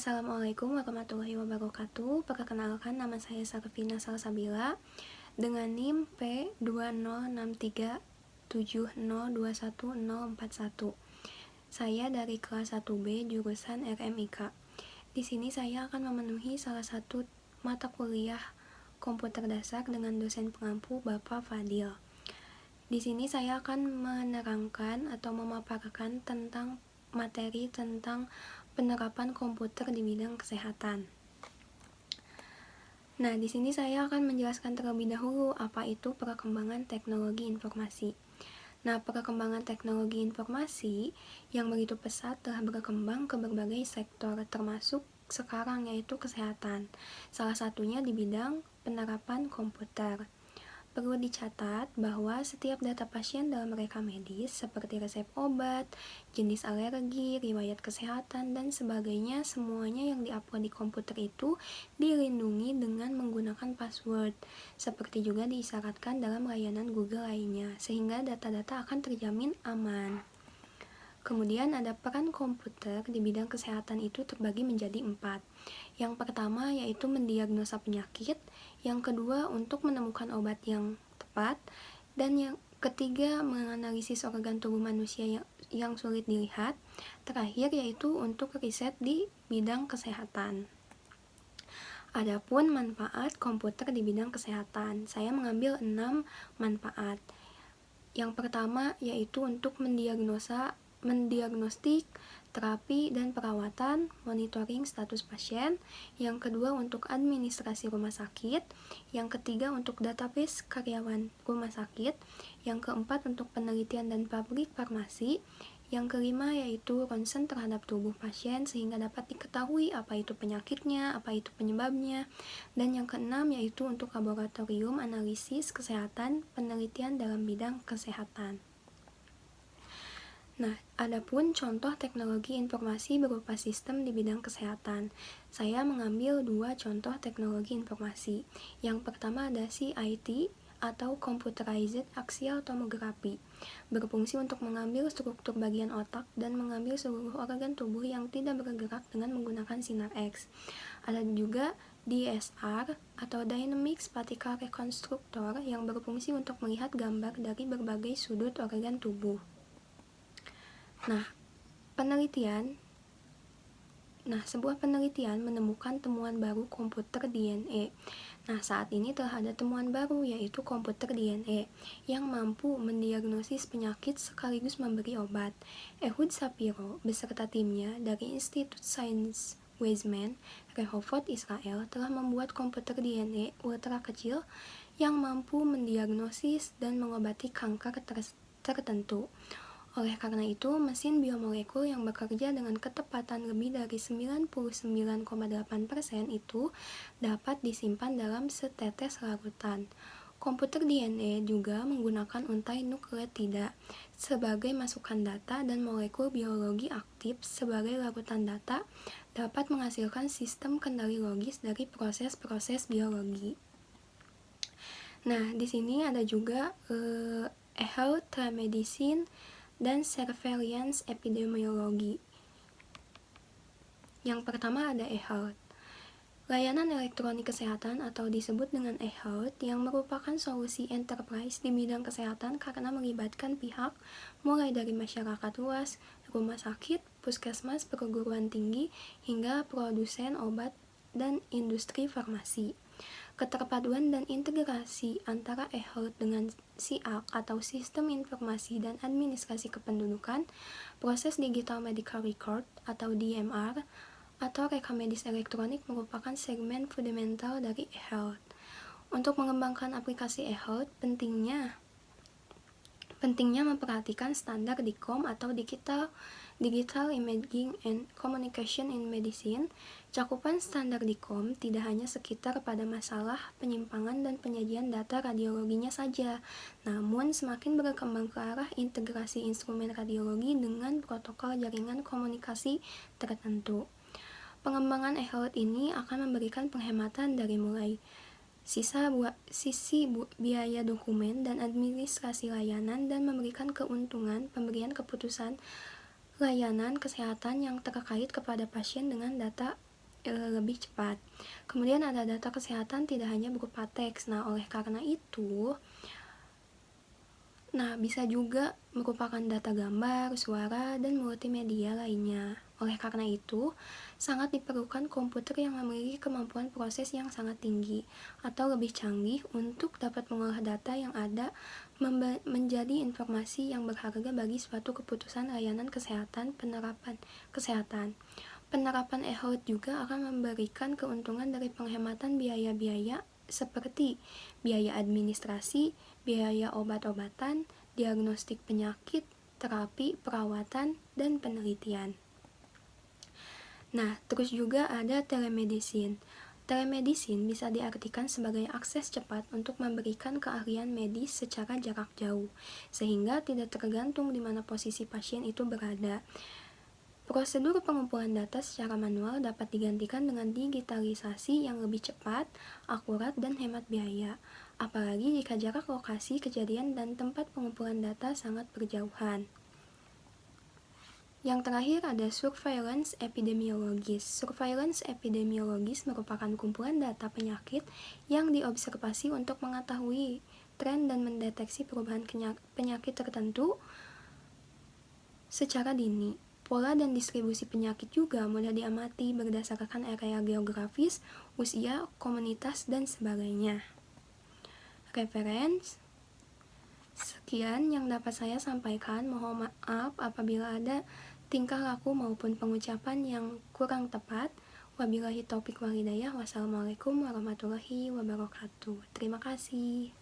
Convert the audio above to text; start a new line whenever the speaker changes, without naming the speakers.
Assalamualaikum warahmatullahi wabarakatuh. Perkenalkan, nama saya Sarvina Salsabila dengan NIM P206370214041. Saya dari kelas 1B jurusan RMIK. Di sini saya akan memenuhi salah satu mata kuliah komputer dasar dengan dosen pengampu Bapak Fadil. Di sini saya akan menerangkan atau memaparkan tentang materi tentang penerapan komputer di bidang kesehatan. Nah, di sini saya akan menjelaskan terlebih dahulu apa itu perkembangan teknologi informasi. Nah, perkembangan teknologi informasi yang begitu pesat telah berkembang ke berbagai sektor, termasuk sekarang yaitu kesehatan. Salah satunya di bidang penerapan komputer. Perlu dicatat bahwa setiap data pasien dalam rekam medis seperti resep obat, jenis alergi, riwayat kesehatan, dan sebagainya, semuanya yang diupload di komputer itu dilindungi dengan menggunakan password, seperti juga diisyaratkan dalam layanan Google lainnya, sehingga data-data akan terjamin aman. Kemudian ada peran komputer di bidang kesehatan itu terbagi menjadi 4. Yang pertama yaitu mendiagnosa penyakit, yang kedua untuk menemukan obat yang tepat, dan yang ketiga menganalisis organ tubuh manusia yang sulit dilihat, terakhir yaitu untuk riset di bidang kesehatan. Adapun manfaat komputer di bidang kesehatan, saya mengambil 6 manfaat. Yang pertama yaitu untuk mendiagnostik, terapi dan perawatan, monitoring status pasien. Yang kedua untuk administrasi rumah sakit. Yang ketiga untuk database karyawan rumah sakit. Yang keempat untuk penelitian dan pabrik farmasi. Yang kelima yaitu ronsen terhadap tubuh pasien sehingga dapat diketahui apa itu penyakitnya, apa itu penyebabnya. Dan yang keenam yaitu untuk laboratorium analisis kesehatan, penelitian dalam bidang kesehatan. Nah, adapun contoh teknologi informasi berupa sistem di bidang kesehatan. Saya mengambil 2 contoh teknologi informasi. Yang pertama ada CIT atau Computerized Axial Tomography, berfungsi untuk mengambil struktur bagian otak dan mengambil seluruh organ tubuh yang tidak bergerak dengan menggunakan sinar X. Ada juga DSR atau Dynamic Spatial Reconstructor yang berfungsi untuk melihat gambar dari berbagai sudut organ tubuh. Sebuah penelitian menemukan temuan baru komputer DNA. Nah, saat ini telah ada temuan baru yaitu komputer DNA yang mampu mendiagnosis penyakit sekaligus memberi obat. Ehud Shapiro beserta timnya dari Institut Sains Weizmann, Rehovot, Israel telah membuat komputer DNA ultra kecil yang mampu mendiagnosis dan mengobati kanker tertentu. Oleh karena itu, mesin biomolekul yang bekerja dengan ketepatan lebih dari 99,8% itu dapat disimpan dalam setetes larutan. Komputer DNA juga menggunakan untai nukleotida sebagai masukan data dan molekul biologi aktif sebagai larutan data dapat menghasilkan sistem kendali logis dari proses-proses biologi. Nah, di sini ada juga e-health, telemedicine, dan surveillance epidemiologi. Yang pertama ada e-health. Layanan elektronik kesehatan atau disebut dengan e-health yang merupakan solusi enterprise di bidang kesehatan karena melibatkan pihak mulai dari masyarakat luas, rumah sakit, puskesmas, perguruan tinggi, hingga produsen obat dan industri farmasi. Keterpaduan dan integrasi antara e-health dengan SIAK atau Sistem Informasi dan Administrasi Kependudukan, proses Digital Medical Record atau DMR, atau rekam medis elektronik merupakan segmen fundamental dari e-health. Untuk mengembangkan aplikasi e-health, pentingnya memperhatikan standar DICOM atau Digital Imaging and Communication in Medicine. Cakupan standar DICOM tidak hanya sekitar pada masalah penyimpangan dan penyajian data radiologinya saja, namun semakin berkembang ke arah integrasi instrumen radiologi dengan protokol jaringan komunikasi tertentu. Pengembangan e-health ini akan memberikan penghematan dari mulai sisi biaya dokumen dan administrasi layanan dan memberikan keuntungan pemberian keputusan layanan kesehatan yang terkait kepada pasien dengan data lebih cepat. Kemudian ada data kesehatan tidak hanya berupa teks. Nah, oleh karena itu, bisa juga merupakan data gambar, suara, dan multimedia lainnya. Oleh karena itu, sangat diperlukan komputer yang memiliki kemampuan proses yang sangat tinggi atau lebih canggih untuk dapat mengolah data yang ada menjadi informasi yang berharga bagi suatu keputusan layanan kesehatan penerapan kesehatan. Penerapan e-health juga akan memberikan keuntungan dari penghematan biaya-biaya seperti biaya administrasi, biaya obat-obatan, diagnostik penyakit, terapi, perawatan, dan penelitian. Nah, terus juga ada telemedicine. Telemedicine bisa diartikan sebagai akses cepat untuk memberikan keahlian medis secara jarak jauh, sehingga tidak tergantung di mana posisi pasien itu berada. Prosedur pengumpulan data secara manual dapat digantikan dengan digitalisasi yang lebih cepat, akurat, dan hemat biaya, apalagi jika jarak lokasi kejadian dan tempat pengumpulan data sangat berjauhan. Yang terakhir ada surveillance epidemiologis. Surveillance epidemiologis merupakan kumpulan data penyakit yang diobservasi untuk mengetahui tren dan mendeteksi perubahan penyakit tertentu secara dini. Pola dan distribusi penyakit juga mudah diamati berdasarkan area geografis, usia, komunitas, dan sebagainya. Reference. Sekian yang dapat saya sampaikan. Mohon maaf apabila ada tingkah laku maupun pengucapan yang kurang tepat. Wabillahi taufik wal hidayah. Wassalamualaikum warahmatullahi wabarakatuh. Terima kasih.